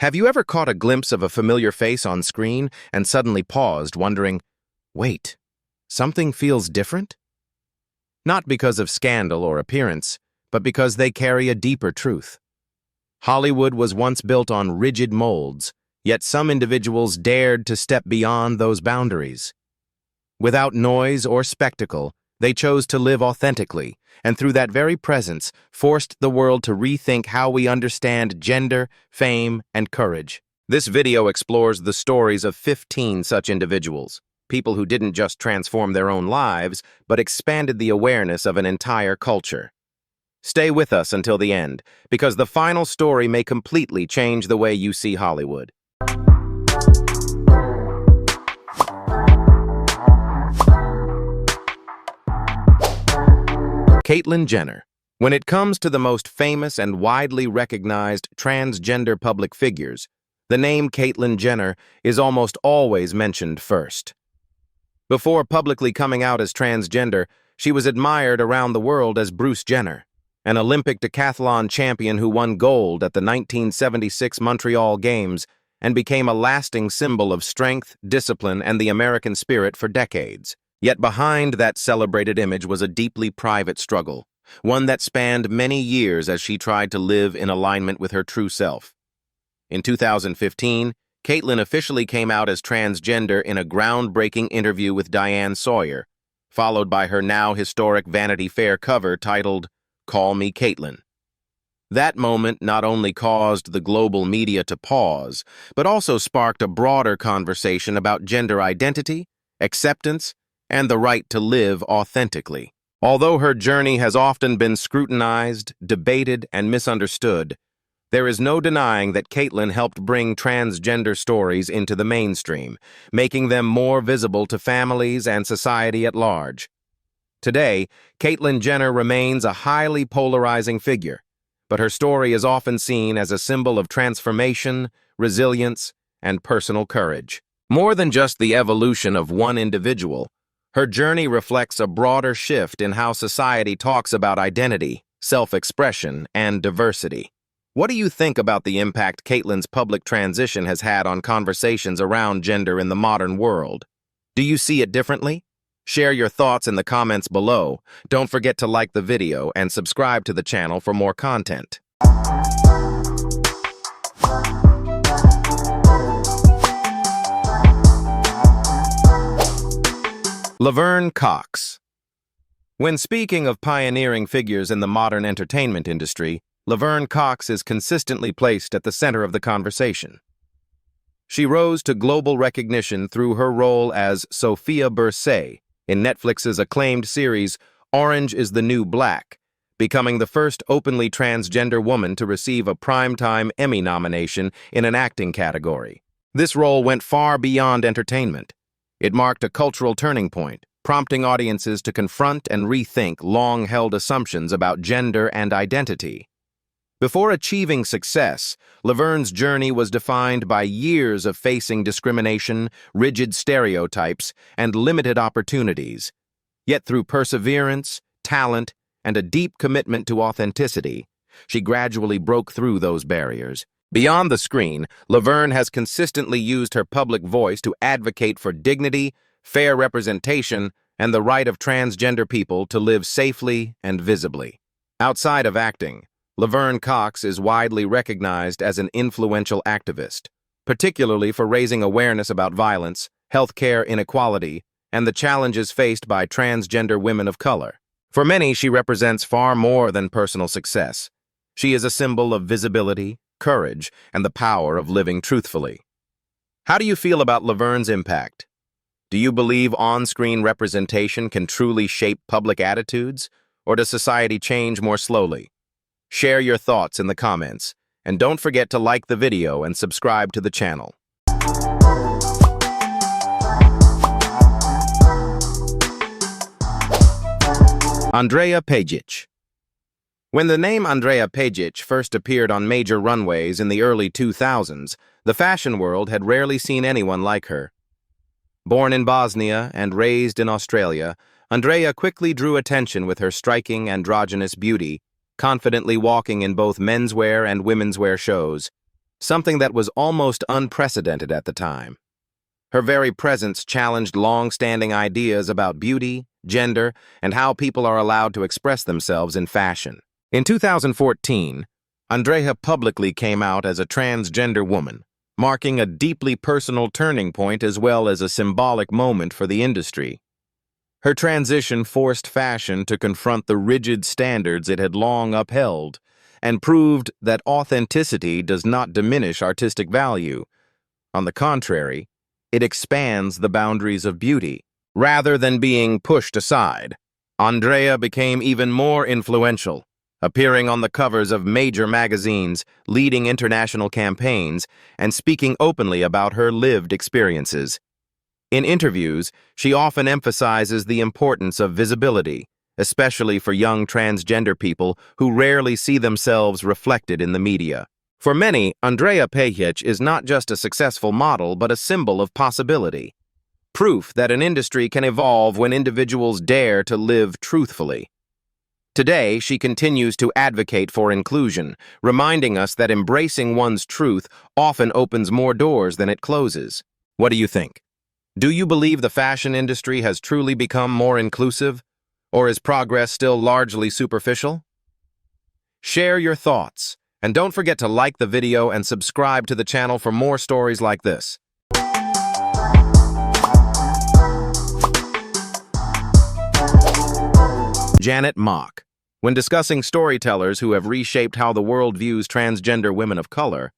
Have you ever caught a glimpse of a familiar face on screen and suddenly paused, wondering, wait, something feels different? Not because of scandal or appearance, but because they carry a deeper truth. Hollywood was once built on rigid molds, yet some individuals dared to step beyond those boundaries. Without noise or spectacle, they chose to live authentically, and through that very presence, forced the world to rethink how we understand gender, fame, and courage. This video explores the stories of 15 such individuals, people who didn't just transform their own lives, but expanded the awareness of an entire culture. Stay with us until the end, because the final story may completely change the way you see Hollywood. Caitlyn Jenner. When it comes to the most famous and widely recognized transgender public figures, the name Caitlyn Jenner is almost always mentioned first. Before publicly coming out as transgender, she was admired around the world as Bruce Jenner, an Olympic decathlon champion who won gold at the 1976 Montreal Games and became a lasting symbol of strength, discipline, and the American spirit for decades. Yet behind that celebrated image was a deeply private struggle, one that spanned many years as she tried to live in alignment with her true self. In 2015, Caitlyn officially came out as transgender in a groundbreaking interview with Diane Sawyer, followed by her now historic Vanity Fair cover titled, "Call Me Caitlyn." That moment not only caused the global media to pause, but also sparked a broader conversation about gender identity, acceptance, and the right to live authentically. Although her journey has often been scrutinized, debated, and misunderstood, there is no denying that Caitlyn helped bring transgender stories into the mainstream, making them more visible to families and society at large. Today, Caitlyn Jenner remains a highly polarizing figure, but her story is often seen as a symbol of transformation, resilience, and personal courage. More than just the evolution of one individual, her journey reflects a broader shift in how society talks about identity, self-expression, and diversity. What do you think about the impact Caitlyn's public transition has had on conversations around gender in the modern world? Do you see it differently? Share your thoughts in the comments below. Don't forget to like the video and subscribe to the channel for more content. Laverne Cox. When speaking of pioneering figures in the modern entertainment industry, Laverne Cox is consistently placed at the center of the conversation. She rose to global recognition through her role as Sophia Bursay in Netflix's acclaimed series Orange is the New Black, becoming the first openly transgender woman to receive a Primetime Emmy nomination in an acting category. This role went far beyond entertainment. It marked a cultural turning point, prompting audiences to confront and rethink long-held assumptions about gender and identity. Before achieving success, Laverne's journey was defined by years of facing discrimination, rigid stereotypes, and limited opportunities. Yet through perseverance, talent, and a deep commitment to authenticity, she gradually broke through those barriers. Beyond the screen, Laverne has consistently used her public voice to advocate for dignity, fair representation, and the right of transgender people to live safely and visibly. Outside of acting, Laverne Cox is widely recognized as an influential activist, particularly for raising awareness about violence, healthcare inequality, and the challenges faced by transgender women of color. For many, she represents far more than personal success. She is a symbol of visibility, courage, and the power of living truthfully. How do you feel about Laverne's impact? Do you believe on-screen representation can truly shape public attitudes, or does society change more slowly? Share your thoughts in the comments, and don't forget to like the video and subscribe to the channel. Andrea Pejic. When the name Andrea Pejic first appeared on major runways in the early 2000s, the fashion world had rarely seen anyone like her. Born in Bosnia and raised in Australia, Andrea quickly drew attention with her striking androgynous beauty, confidently walking in both menswear and womenswear shows. something that was almost unprecedented at the time. Her very presence challenged long-standing ideas about beauty, gender, and how people are allowed to express themselves in fashion. In 2014, Andrea publicly came out as a transgender woman, marking a deeply personal turning point as well as a symbolic moment for the industry. Her transition forced fashion to confront the rigid standards it had long upheld and proved that authenticity does not diminish artistic value. On the contrary, it expands the boundaries of beauty. Rather than being pushed aside, Andrea became even more influential, appearing on the covers of major magazines, leading international campaigns, and speaking openly about her lived experiences. In interviews, she often emphasizes the importance of visibility, especially for young transgender people who rarely see themselves reflected in the media. For many, Andrea Pejic is not just a successful model but a symbol of possibility. Proof that an industry can evolve when individuals dare to live truthfully. Today, she continues to advocate for inclusion, reminding us that embracing one's truth often opens more doors than it closes. What do you think? Do you believe the fashion industry has truly become more inclusive, or is progress still largely superficial? Share your thoughts, and don't forget to like the video and subscribe to the channel for more stories like this. Janet Mock. When discussing storytellers who have reshaped how the world views transgender women of color,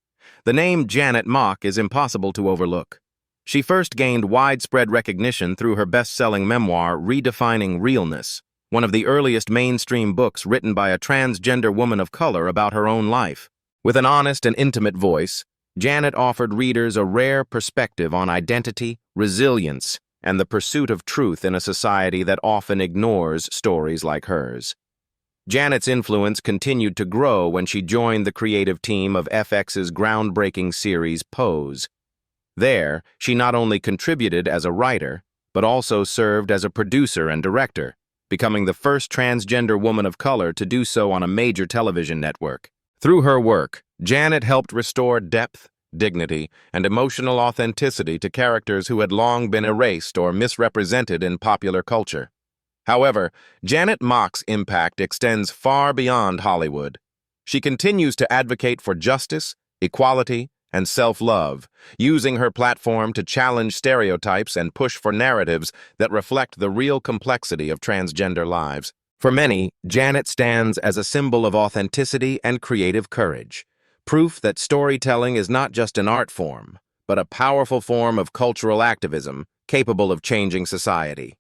the name Janet Mock is impossible to overlook. She first gained widespread recognition through her best-selling memoir, Redefining Realness, one of the earliest mainstream books written by a transgender woman of color about her own life. With an honest and intimate voice, Janet offered readers a rare perspective on identity, resilience, and the pursuit of truth in a society that often ignores stories like hers. Janet's influence continued to grow when she joined the creative team of FX's groundbreaking series Pose. There, she not only contributed as a writer, but also served as a producer and director, becoming the first transgender woman of color to do so on a major television network. Through her work, Janet helped restore depth, dignity, and emotional authenticity to characters who had long been erased or misrepresented in popular culture. However, Janet Mock's impact extends far beyond Hollywood. She continues to advocate for justice, equality, and self-love, using her platform to challenge stereotypes and push for narratives that reflect the real complexity of transgender lives. For many, Janet stands as a symbol of authenticity and creative courage, proof that storytelling is not just an art form, but a powerful form of cultural activism capable of changing society.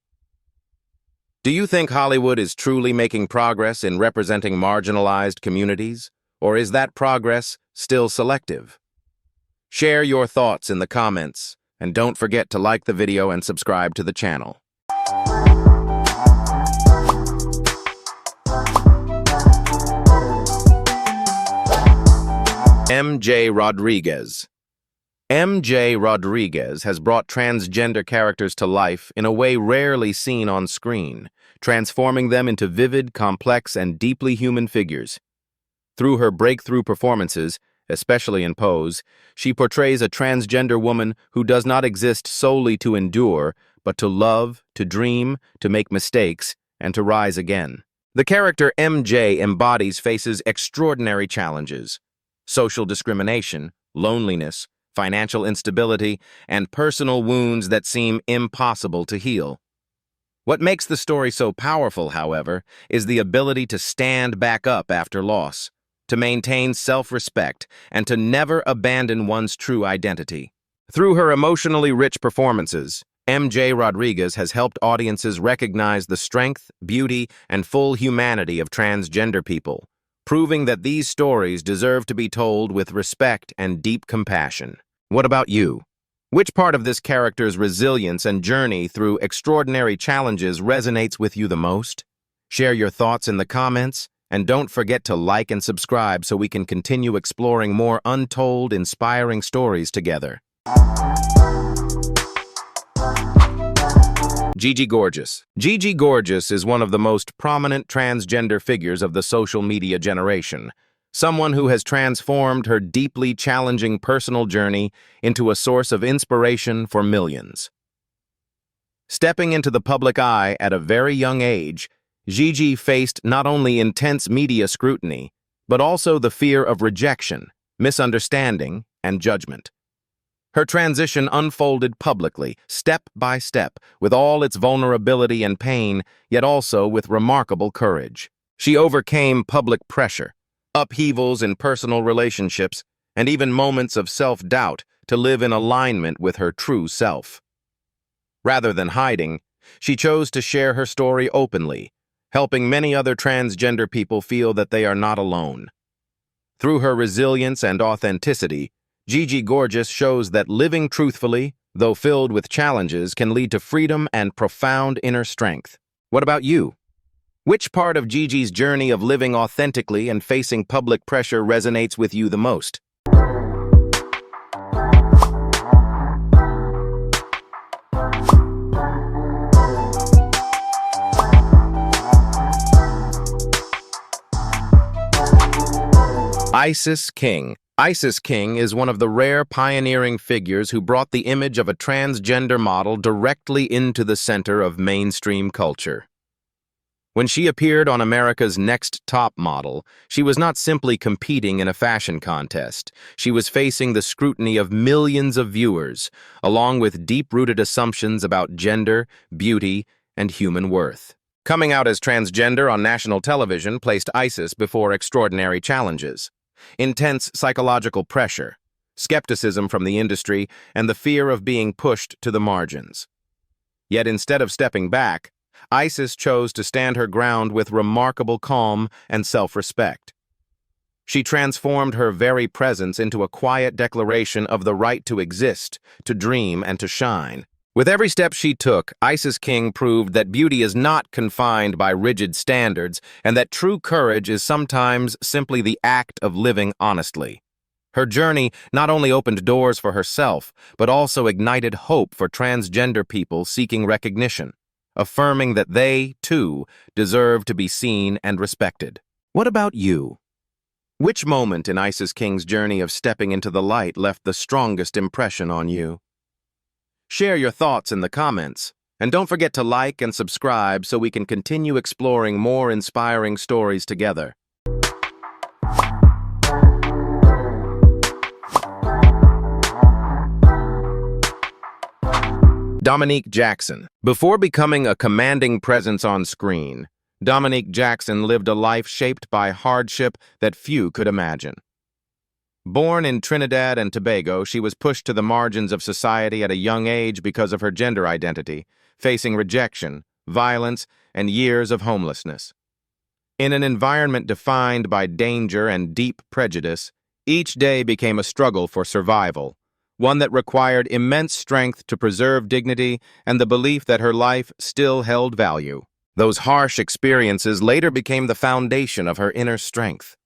Do you think Hollywood is truly making progress in representing marginalized communities, or is that progress still selective? Share your thoughts in the comments, and don't forget to like the video and subscribe to the channel. M.J. Rodriguez. M.J. Rodriguez has brought transgender characters to life in a way rarely seen on screen, transforming them into vivid, complex, and deeply human figures. Through her breakthrough performances, especially in Pose, she portrays a transgender woman who does not exist solely to endure, but to love, to dream, to make mistakes, and to rise again. The character MJ faces extraordinary challenges: social discrimination, loneliness, financial instability, and personal wounds that seem impossible to heal. What makes the story so powerful, however, is the ability to stand back up after loss, to maintain self-respect, and to never abandon one's true identity. Through her emotionally rich performances, MJ Rodriguez has helped audiences recognize the strength, beauty, and full humanity of transgender people, proving that these stories deserve to be told with respect and deep compassion. What about you? Which part of this character's resilience and journey through extraordinary challenges resonates with you the most? Share your thoughts in the comments, and don't forget to like and subscribe so we can continue exploring more untold, inspiring stories together. Gigi Gorgeous. Gigi Gorgeous is one of the most prominent transgender figures of the social media generation, someone who has transformed her deeply challenging personal journey into a source of inspiration for millions. Stepping into the public eye at a very young age, Gigi faced not only intense media scrutiny, but also the fear of rejection, misunderstanding, and judgment. Her transition unfolded publicly, step by step, with all its vulnerability and pain, yet also with remarkable courage. She overcame public pressure, upheavals in personal relationships, and even moments of self-doubt to live in alignment with her true self. Rather than hiding, she chose to share her story openly, helping many other transgender people feel that they are not alone. Through her resilience and authenticity, Gigi Gorgeous shows that living truthfully, though filled with challenges, can lead to freedom and profound inner strength. What about you? Which part of Gigi's journey of living authentically and facing public pressure resonates with you the most? Isis King. Isis King is one of the rare pioneering figures who brought the image of a transgender model directly into the center of mainstream culture. When she appeared on America's Next Top Model, she was not simply competing in a fashion contest. She was facing the scrutiny of millions of viewers, along with deep-rooted assumptions about gender, beauty, and human worth. Coming out as transgender on national television placed Isis before extraordinary challenges. Intense psychological pressure, skepticism from the industry, and the fear of being pushed to the margins. Yet instead of stepping back, Isis chose to stand her ground with remarkable calm and self-respect. She transformed her very presence into a quiet declaration of the right to exist, to dream, and to shine. With every step she took, Isis King proved that beauty is not confined by rigid standards and that true courage is sometimes simply the act of living honestly. Her journey not only opened doors for herself, but also ignited hope for transgender people seeking recognition, affirming that they, too, deserve to be seen and respected. What about you? Which moment in Isis King's journey of stepping into the light left the strongest impression on you? Share your thoughts in the comments, and don't forget to like and subscribe so we can continue exploring more inspiring stories together. Dominique Jackson. Before becoming a commanding presence on screen, Dominique Jackson lived a life shaped by hardship that few could imagine. Born in Trinidad and Tobago, she was pushed to the margins of society at a young age because of her gender identity, facing rejection, violence, and years of homelessness. In an environment defined by danger and deep prejudice, each day became a struggle for survival, one that required immense strength to preserve dignity and the belief that her life still held value. Those harsh experiences later became the foundation of her inner strength.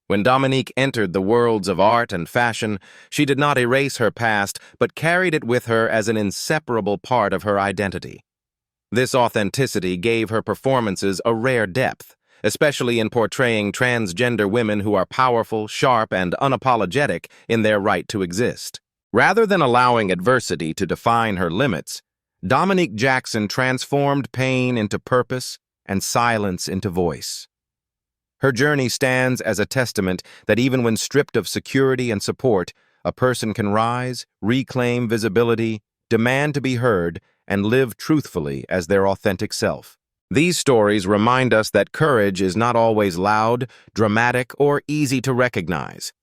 When Dominique entered the worlds of art and fashion, she did not erase her past, but carried it with her as an inseparable part of her identity. This authenticity gave her performances a rare depth, especially in portraying transgender women who are powerful, sharp, and unapologetic in their right to exist. Rather than allowing adversity to define her limits, Dominique Jackson transformed pain into purpose and silence into voice. Her journey stands as a testament that even when stripped of security and support, a person can rise, reclaim visibility, demand to be heard, and live truthfully as their authentic self. These stories remind us that courage is not always loud, dramatic, or easy to recognize.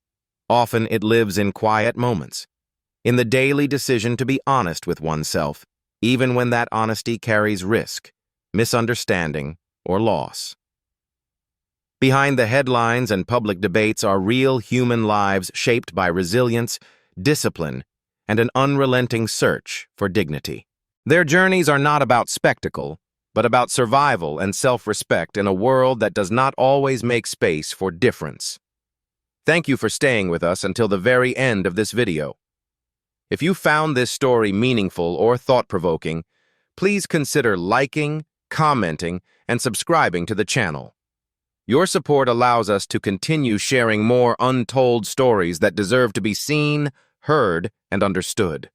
Often it lives in quiet moments, in the daily decision to be honest with oneself, even when that honesty carries risk, misunderstanding, or loss. Behind the headlines and public debates are real human lives shaped by resilience, discipline, and an unrelenting search for dignity. Their journeys are not about spectacle, but about survival and self-respect in a world that does not always make space for difference. Thank you for staying with us until the very end of this video. If you found this story meaningful or thought-provoking, please consider liking, commenting, and subscribing to the channel. Your support allows us to continue sharing more untold stories that deserve to be seen, heard, and understood.